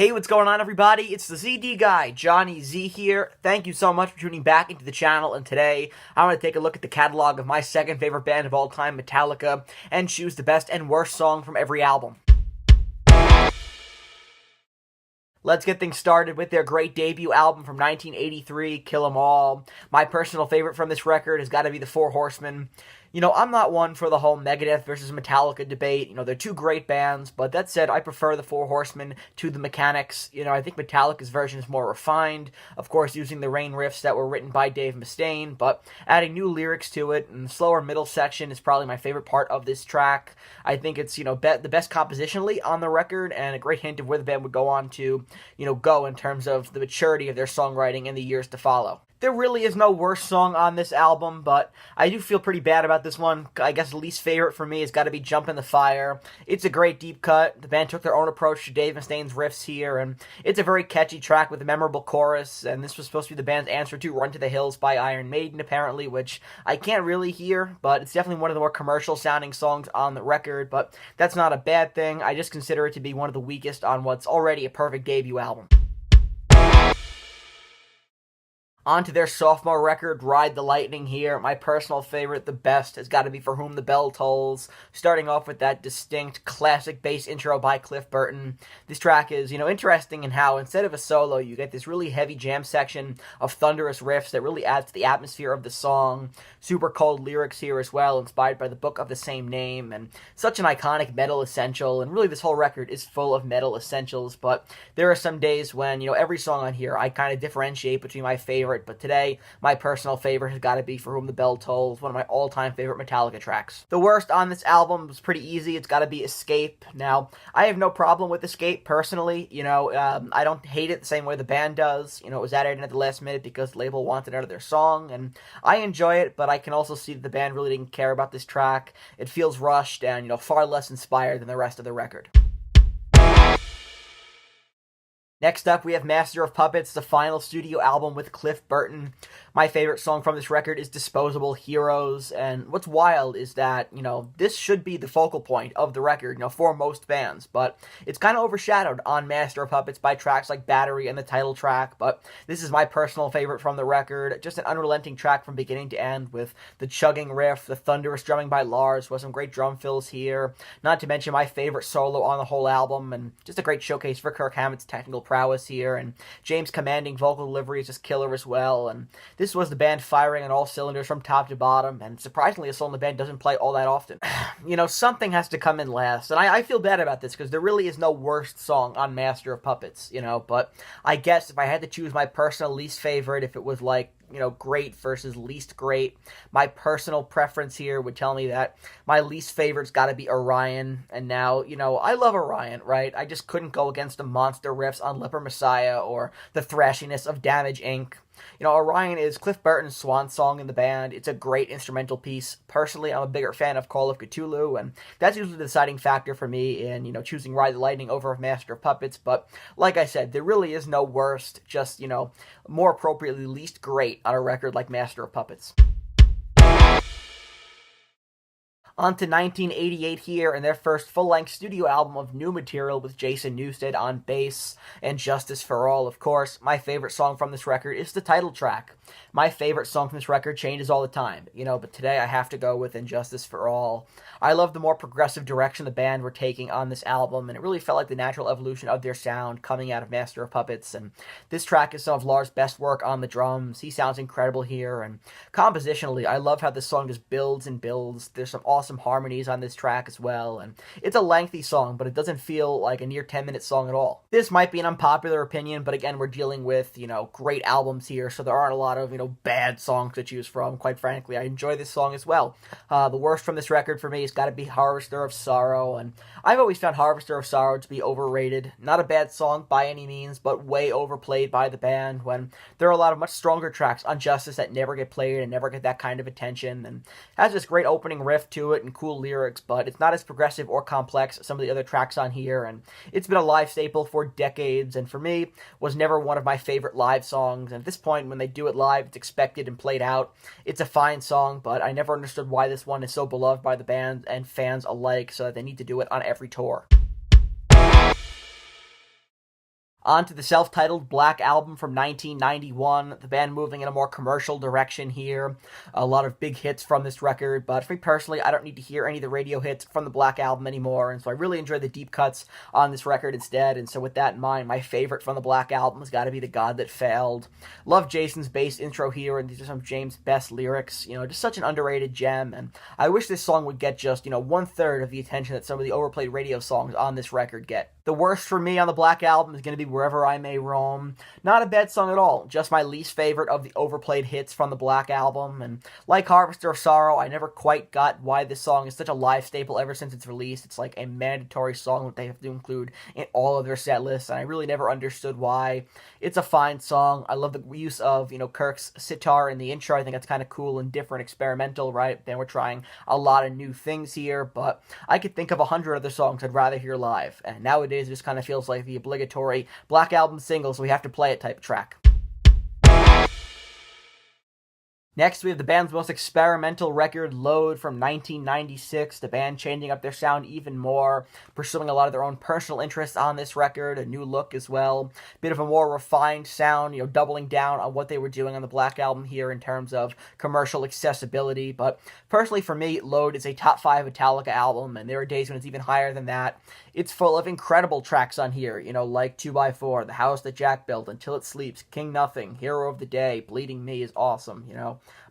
Hey, what's going on, everybody? It's the ZD guy, Johnny Z here. Thank you so much for tuning back into the channel, and today I want to take a look at the catalog of my second favorite band of all time, Metallica, and choose the best and worst song from every album. Let's get things started with their great debut album from 1983, Kill 'Em All. My personal favorite from this record has got to be the Four Horsemen. I'm not one for the whole Megadeth versus Metallica debate. They're two great bands, but that said, I prefer the Four Horsemen to the Mechanics. I think Metallica's version is more refined, of course, using the Rain riffs that were written by Dave Mustaine, but adding new lyrics to it, and the slower middle section is probably my favorite part of this track. I think it's, the best compositionally on the record, and a great hint of where the band would go on to, go in terms of the maturity of their songwriting in the years to follow. There really is no worst song on this album, but I do feel pretty bad about this one. I guess the least favorite for me has got to be Jump in the Fire. It's a great deep cut. The band took their own approach to Dave Mustaine's riffs here, and it's a very catchy track with a memorable chorus, and this was supposed to be the band's answer to Run to the Hills by Iron Maiden, apparently, which I can't really hear, but it's definitely one of the more commercial-sounding songs on the record, but that's not a bad thing. I just consider it to be one of the weakest on what's already a perfect debut album. On to their sophomore record, Ride the Lightning here. My personal favorite, the best, has got to be For Whom the Bell Tolls. Starting off with that distinct, classic bass intro by Cliff Burton. This track is, interesting in how instead of a solo, you get this really heavy jam section of thunderous riffs that really adds to the atmosphere of the song. Super cold lyrics here as well, inspired by the book of the same name, and such an iconic metal essential. And really, this whole record is full of metal essentials, but there are some days when, every song on here, I kind of differentiate between my favorite. But today, my personal favorite has got to be For Whom the Bell Tolls, one of my all-time favorite Metallica tracks. The worst on this album was pretty easy. It's got to be Escape. Now, I have no problem with Escape, personally. I don't hate it the same way the band does. It was added in at the last minute because the label wanted out of their song, and I enjoy it, but I can also see that the band really didn't care about this track. It feels rushed and, far less inspired than the rest of the record. Next up, we have Master of Puppets, the final studio album with Cliff Burton. My favorite song from this record is Disposable Heroes, and what's wild is that, this should be the focal point of the record, for most bands, but it's kind of overshadowed on Master of Puppets by tracks like Battery and the title track, but this is my personal favorite from the record. Just an unrelenting track from beginning to end with the chugging riff, the thunderous drumming by Lars, with some great drum fills here, not to mention my favorite solo on the whole album, and just a great showcase for Kirk Hammett's technical prowess here, and James' commanding vocal delivery is just killer as well, and this was the band firing on all cylinders from top to bottom, and surprisingly a song the band doesn't play all that often. Something has to come in last, and I feel bad about this because there really is no worst song on Master of Puppets, but I guess if I had to choose my personal least favorite, if it was like, great versus least great, my personal preference here would tell me that my least favorite's got to be Orion, and now, I love Orion, right? I just couldn't go against the monster riffs on Leper Messiah or the thrashiness of Damage Inc. Orion is Cliff Burton's swan song in the band. It's a great instrumental piece. Personally, I'm a bigger fan of Call of Cthulhu, and that's usually the deciding factor for me in, choosing Ride the Lightning over Master of Puppets, but like I said, there really is no worst, just, more appropriately least great on a record like Master of Puppets. On to 1988 here, and their first full-length studio album of new material with Jason Newsted on bass, and Justice for All, of course. My favorite song from this record is the title track. My favorite song from this record changes all the time, but today I have to go with Injustice for All. I love the more progressive direction the band were taking on this album, and it really felt like the natural evolution of their sound coming out of Master of Puppets, and this track is some of Lars' best work on the drums. He sounds incredible here, and compositionally, I love how this song just builds and builds. There's some awesome harmonies on this track as well, and it's a lengthy song, but it doesn't feel like a near 10-minute song at all. This might be an unpopular opinion, but again, we're dealing with, great albums here, so there aren't a lot of, bad songs to choose from. Quite frankly, I enjoy this song as well. The worst from this record for me has got to be Harvester of Sorrow, and I've always found Harvester of Sorrow to be overrated. Not a bad song by any means, but way overplayed by the band, when there are a lot of much stronger tracks on Justice that never get played and never get that kind of attention, and has this great opening riff to it and cool lyrics, but it's not as progressive or complex as some of the other tracks on here, and it's been a live staple for decades, and for me, was never one of my favorite live songs, and at this point, when they do it live, it's expected and played out. It's a fine song, but I never understood why this one is so beloved by the band and fans alike, so that they need to do it on every tour. On to the self-titled Black Album from 1991, the band moving in a more commercial direction here. A lot of big hits from this record, but for me personally, I don't need to hear any of the radio hits from the Black Album anymore, and so I really enjoy the deep cuts on this record instead, and so with that in mind, my favorite from the Black Album has got to be The God That Failed. Love Jason's bass intro here, and these are some of James' best lyrics, just such an underrated gem, and I wish this song would get just, 1/3 of the attention that some of the overplayed radio songs on this record get. The worst for me on the Black Album is going to be Wherever I May Roam. Not a bad song at all, just my least favorite of the overplayed hits from the Black Album, and like Harvester of Sorrow, I never quite got why this song is such a live staple ever since its release. It's like a mandatory song that they have to include in all of their set lists, and I really never understood why. It's a fine song. I love the use of, Kirk's sitar in the intro. I think that's kind of cool and different, experimental, right? Then we're trying a lot of new things here, but I could think of 100 other songs I'd rather hear live, and nowadays it just kind of feels like the obligatory Black Album single, so we have to play it type of track. Next, we have the band's most experimental record, Load, from 1996. The band changing up their sound even more, pursuing a lot of their own personal interests on this record, a new look as well. Bit of a more refined sound, doubling down on what they were doing on the Black Album here in terms of commercial accessibility. But personally for me, Load is a top 5 Metallica album, and there are days when it's even higher than that. It's full of incredible tracks on here, like 2x4, The House That Jack Built, Until It Sleeps, King Nothing, Hero of the Day, Bleeding Me is awesome,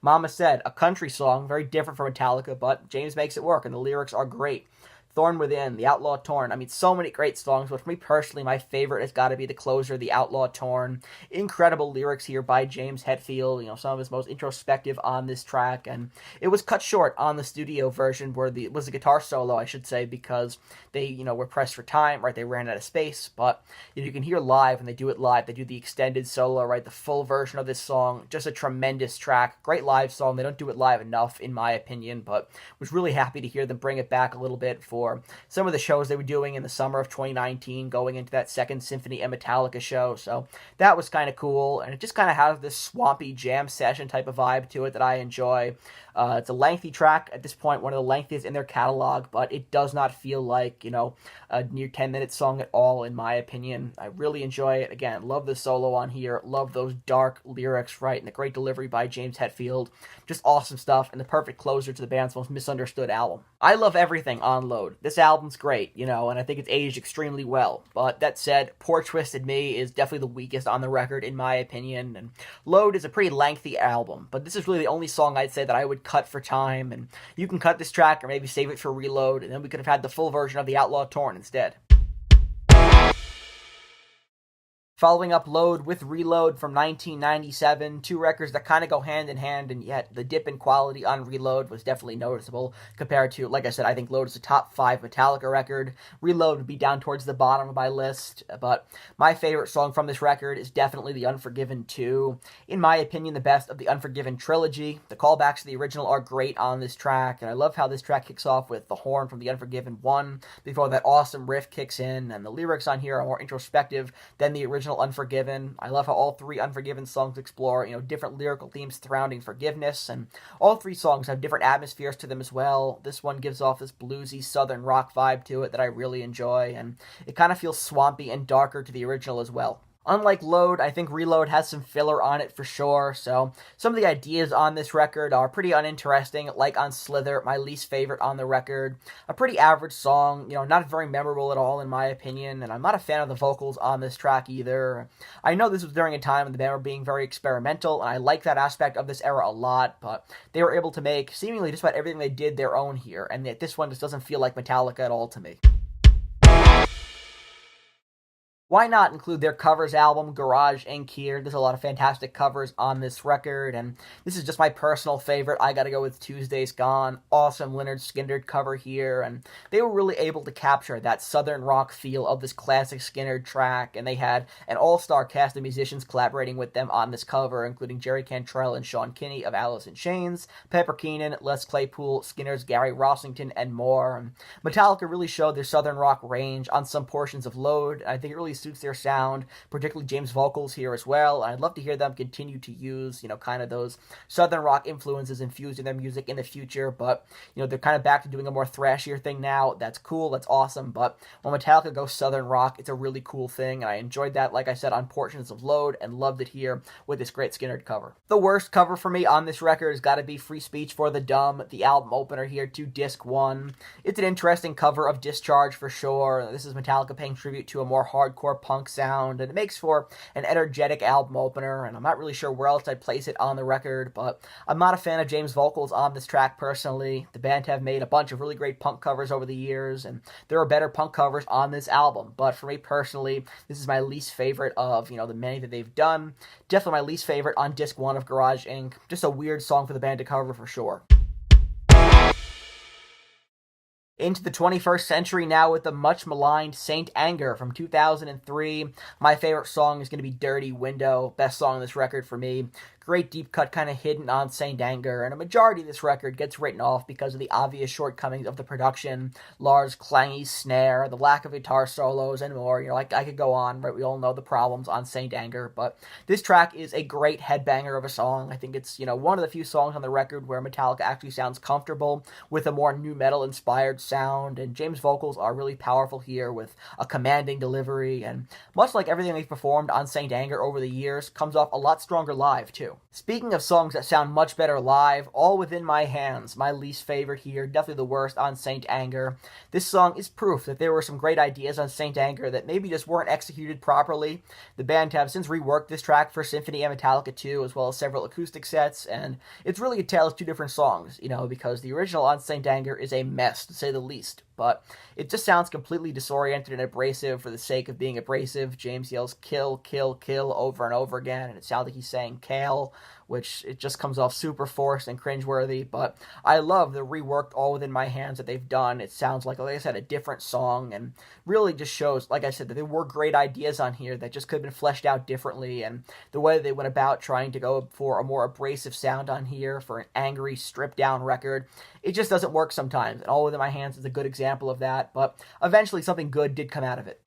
Mama Said, a country song, very different from Metallica, but James makes it work, and the lyrics are great. Thorn Within, The Outlaw Torn. I mean, so many great songs, but for me personally, my favorite has got to be the closer, The Outlaw Torn. Incredible lyrics here by James Hetfield, some of his most introspective on this track, and it was cut short on the studio version, where it was a guitar solo, I should say, because they, were pressed for time, right? They ran out of space, but you can hear live, when they do it live, they do the extended solo, right? The full version of this song, just a tremendous track, great live song. They don't do it live enough, in my opinion, but was really happy to hear them bring it back a little bit for some of the shows they were doing in the summer of 2019, going into that Second Symphony and Metallica show, so that was kind of cool, and it just kind of has this swampy jam session type of vibe to it that I enjoy. It's a lengthy track at this point, one of the lengthiest in their catalog, but it does not feel like, a near 10-minute song at all, in my opinion. I really enjoy it. Again, love the solo on here, love those dark lyrics, right, and the great delivery by James Hetfield. Just awesome stuff, and the perfect closer to the band's most misunderstood album. I love everything on Load. This album's great, and I think it's aged extremely well. But that said, Poor Twisted Me is definitely the weakest on the record, in my opinion, and Load is a pretty lengthy album, but this is really the only song I'd say that I would cut for time, and you can cut this track or maybe save it for Reload, and then we could have had the full version of The Outlaw Torn instead. Following up Load with Reload from 1997, two records that kind of go hand in hand, and yet the dip in quality on Reload was definitely noticeable compared to, like I said, I think Load is a top 5 Metallica record. Reload would be down towards the bottom of my list, but my favorite song from this record is definitely The Unforgiven 2. In my opinion, the best of the Unforgiven trilogy. The callbacks to the original are great on this track, and I love how this track kicks off with the horn from The Unforgiven 1 before that awesome riff kicks in, and the lyrics on here are more introspective than the original Unforgiven. I love how all 3 Unforgiven songs explore, different lyrical themes surrounding forgiveness, and all 3 songs have different atmospheres to them as well. This one gives off this bluesy southern rock vibe to it that I really enjoy, and it kind of feels swampy and darker to the original as well. Unlike Load, I think Reload has some filler on it for sure, so some of the ideas on this record are pretty uninteresting, like on Slither, my least favorite on the record. A pretty average song, not very memorable at all in my opinion, and I'm not a fan of the vocals on this track either. I know this was during a time when the band were being very experimental, and I like that aspect of this era a lot, but they were able to make seemingly just about everything they did their own here, and yet this one just doesn't feel like Metallica at all to me. Why not include their covers album, Garage Inc. here? There's a lot of fantastic covers on this record, and this is just my personal favorite. I gotta go with Tuesday's Gone. Awesome Lynyrd Skynyrd cover here, and they were really able to capture that southern rock feel of this classic Skynyrd track, and they had an all-star cast of musicians collaborating with them on this cover, including Jerry Cantrell and Sean Kinney of Alice in Chains, Pepper Keenan, Les Claypool, Skinner's Gary Rossington, and more. Metallica really showed their southern rock range on some portions of Load, and I think it really suits their sound, particularly James' vocals here as well. And I'd love to hear them continue to use, kind of those southern rock influences infused in their music in the future. But, they're kind of back to doing a more thrashier thing now. That's cool. That's awesome. But when Metallica goes southern rock, it's a really cool thing. And I enjoyed that, like I said, on Portions of Load, and loved it here with this great Skynyrd cover. The worst cover for me on this record has got to be Free Speech for the Dumb, the album opener here to Disc 1. It's an interesting cover of Discharge for sure. This is Metallica paying tribute to a more hardcore punk sound, and it makes for an energetic album opener, and I'm not really sure where else I'd place it on the record, but I'm not a fan of James' vocals on this track personally. The band have made a bunch of really great punk covers over the years, and there are better punk covers on this album, but for me personally, this is my least favorite of, the many that they've done. Definitely my least favorite on Disc 1 of Garage Inc. Just a weird song for the band to cover for sure. Into the 21st century now with the much maligned Saint Anger from 2003. My favorite song is going to be Dirty Window, best song on this record for me. Great deep cut kind of hidden on Saint Anger, and a majority of this record gets written off because of the obvious shortcomings of the production, Lars' clangy snare, the lack of guitar solos, and more. I could go on, right? We all know the problems on Saint Anger, but this track is a great headbanger of a song. I think it's, one of the few songs on the record where Metallica actually sounds comfortable with a more nu metal inspired sound, and James' vocals are really powerful here with a commanding delivery, and much like everything they've performed on Saint Anger over the years, comes off a lot stronger live too. Speaking of songs that sound much better live, All Within My Hands, my least favorite here, definitely the worst on Saint Anger. This song is proof that there were some great ideas on Saint Anger that maybe just weren't executed properly. The band have since reworked this track for Symphony and Metallica 2, as well as several acoustic sets, and it's really a tale of two different songs, because the original on Saint Anger is a mess, to say the least. But it just sounds completely disoriented and abrasive for the sake of being abrasive. James yells kill, kill, kill over and over again, and it sounds like he's saying kale, which it just comes off super forced and cringeworthy. But I love the reworked All Within My Hands that they've done. It sounds like I said, a different song, and really just shows, like I said, that there were great ideas on here that just could have been fleshed out differently, and the way they went about trying to go for a more abrasive sound on here for an angry, stripped-down record, it just doesn't work sometimes, and All Within My Hands is a good example of that, but eventually something good did come out of it.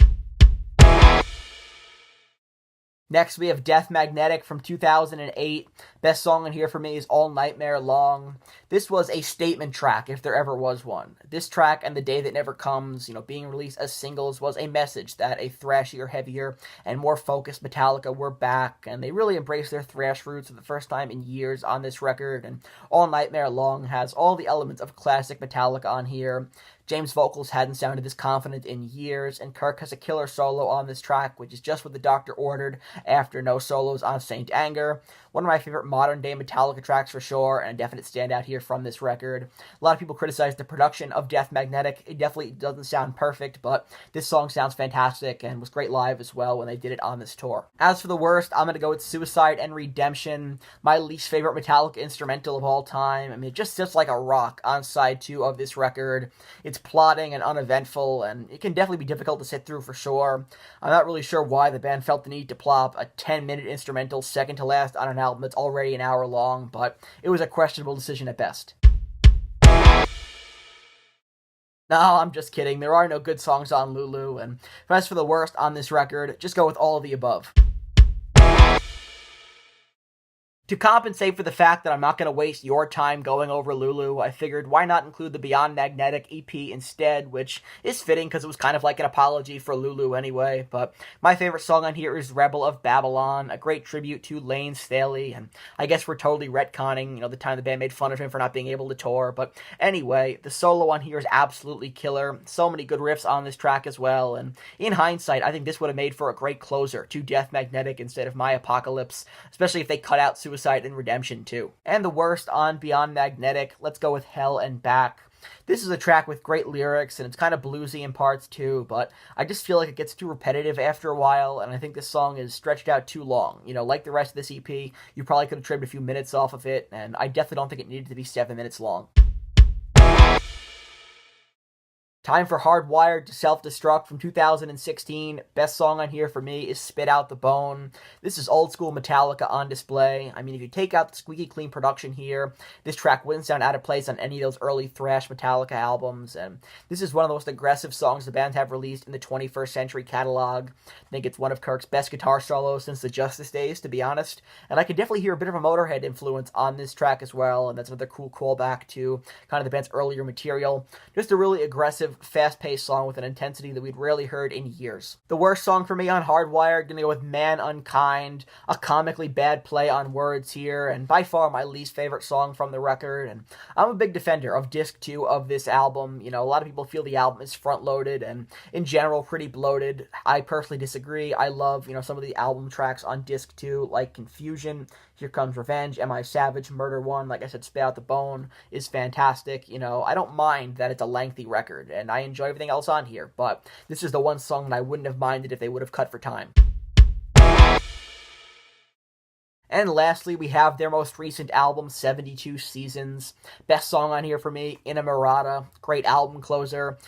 Next, we have Death Magnetic from 2008. Best song in here for me is All Nightmare Long. This was a statement track, if there ever was one. This track and The Day That Never Comes, being released as singles, was a message that a thrashier, heavier, and more focused Metallica were back, and they really embraced their thrash roots for the first time in years on this record, and All Nightmare Long has all the elements of classic Metallica on here. James' vocals hadn't sounded this confident in years, and Kirk has a killer solo on this track, which is just what the doctor ordered after no solos on Saint Anger. One of my favorite modern-day Metallica tracks for sure, and a definite standout here from this record. A lot of people criticize the production of Death Magnetic. It definitely doesn't sound perfect, but this song sounds fantastic and was great live as well when they did it on this tour. As for the worst, I'm going to go with Suicide and Redemption, my least favorite Metallica instrumental of all time. I mean, it just sits like a rock on side 2 of this record. It's plotting and uneventful, and it can definitely be difficult to sit through for sure. I'm not really sure why the band felt the need to plop a 10-minute instrumental second to last on an album that's already an hour long, but it was a questionable decision at best. No, I'm just kidding. There are no good songs on Lulu, and as for the worst on this record, just go with all of the above. To compensate for the fact that I'm not going to waste your time going over Lulu, I figured why not include the Beyond Magnetic EP instead, which is fitting because it was kind of like an apology for Lulu anyway. But my favorite song on here is Rebel of Babylon, a great tribute to Lane Staley, and I guess we're totally retconning, the time the band made fun of him for not being able to tour. But anyway, the solo on here is absolutely killer. So many good riffs on this track as well, and in hindsight, I think this would have made for a great closer to Death Magnetic instead of My Apocalypse, especially if they cut out Suicide and Redemption too. And the worst on Beyond Magnetic, let's go with Hell and Back. This is a track with great lyrics, and it's kind of bluesy in parts too, but I just feel like it gets too repetitive after a while, and I think this song is stretched out too long. Like the rest of this EP, you probably could have trimmed a few minutes off of it, and I definitely don't think it needed to be 7 minutes long. Time for Hardwired to Self-Destruct from 2016. Best song on here for me is Spit Out the Bone. This is old school Metallica on display. I mean, if you take out the squeaky clean production here, this track wouldn't sound out of place on any of those early thrash Metallica albums. And this is one of the most aggressive songs the band have released in the 21st century catalog. I think it's one of Kirk's best guitar solos since the Justice days, to be honest. And I can definitely hear a bit of a Motorhead influence on this track as well. And that's another cool callback to kind of the band's earlier material. Just a really aggressive, fast-paced song with an intensity that we'd rarely heard in years. The worst song for me on Hardwired, gonna go with Man Unkind, a comically bad play on words here, and by far my least favorite song from the record. And I'm a big defender of Disc 2 of this album. You know, a lot of people feel the album is front-loaded and, in general, pretty bloated. I personally disagree. I love, some of the album tracks on Disc 2, like Confusion, Here Comes Revenge, Am I Savage, Murder One, like I said, Spit Out the Bone is fantastic. I don't mind that it's a lengthy record, and I enjoy everything else on here, but this is the one song that I wouldn't have minded if they would have cut for time. And lastly, we have their most recent album, 72 Seasons. Best song on here for me, Inamorata. Great album closer.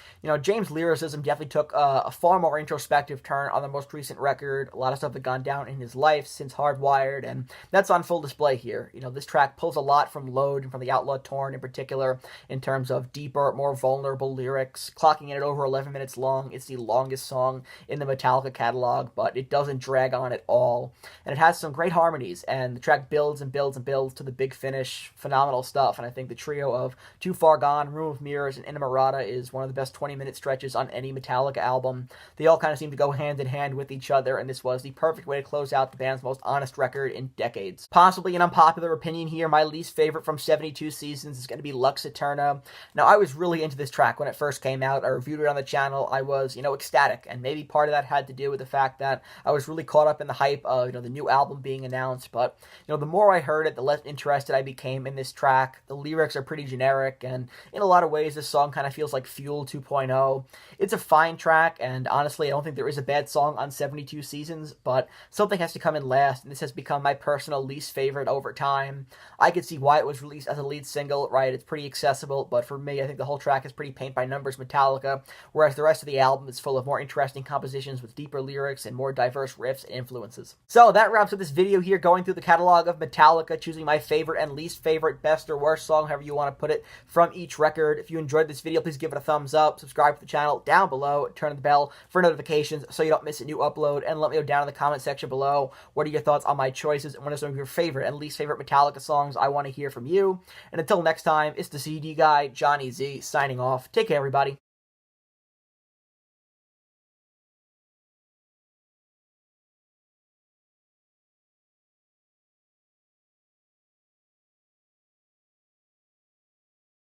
James' lyricism definitely took a far more introspective turn on the most recent record. A lot of stuff had gone down in his life since Hardwired, and that's on full display here. This track pulls a lot from Load and from The Outlaw Torn in particular, in terms of deeper, more vulnerable lyrics. Clocking in at over 11 minutes long. It's the longest song in the Metallica catalog, but it doesn't drag on at all. And it has some great harmonies, and the track builds and builds and builds to the big finish. Phenomenal stuff, and I think the trio of Too Far Gone, Room of Mirrors, and Inamorata is one of the best 20-minute stretches on any Metallica album. They all kind of seem to go hand in hand with each other, and this was the perfect way to close out the band's most honest record in decades. Possibly an unpopular opinion here, my least favorite from 72 Seasons is going to be Lux Eterna. Now, I was really into this track when it first came out. I reviewed it on the channel. I was, ecstatic, and maybe part of that had to do with the fact that I was really caught up in the hype of, the new album being announced, but the more I heard it, the less interested I became in this track. The lyrics are pretty generic, and in a lot of ways, this song kind of feels like Fuel 2.0. It's a fine track, and honestly, I don't think there is a bad song on 72 Seasons, but something has to come in last, and this has become my personal least favorite over time. I could see why it was released as a lead single, right? It's pretty accessible, but for me, I think the whole track is pretty paint-by-numbers Metallica, whereas the rest of the album is full of more interesting compositions with deeper lyrics and more diverse riffs and influences. So that wraps up this video here, going through the catalog of Metallica, choosing my favorite and least favorite, best or worst song, however you want to put it, from each record. If you enjoyed this video, please give it a thumbs up, subscribe to the channel down below, turn on the bell for notifications so you don't miss a new upload, and let me know down in the comment section below what are your thoughts on my choices and what are some of your favorite and least favorite Metallica songs. I want to hear from you. And until next time, it's the CD guy, Johnny Z, signing off. Take care, everybody.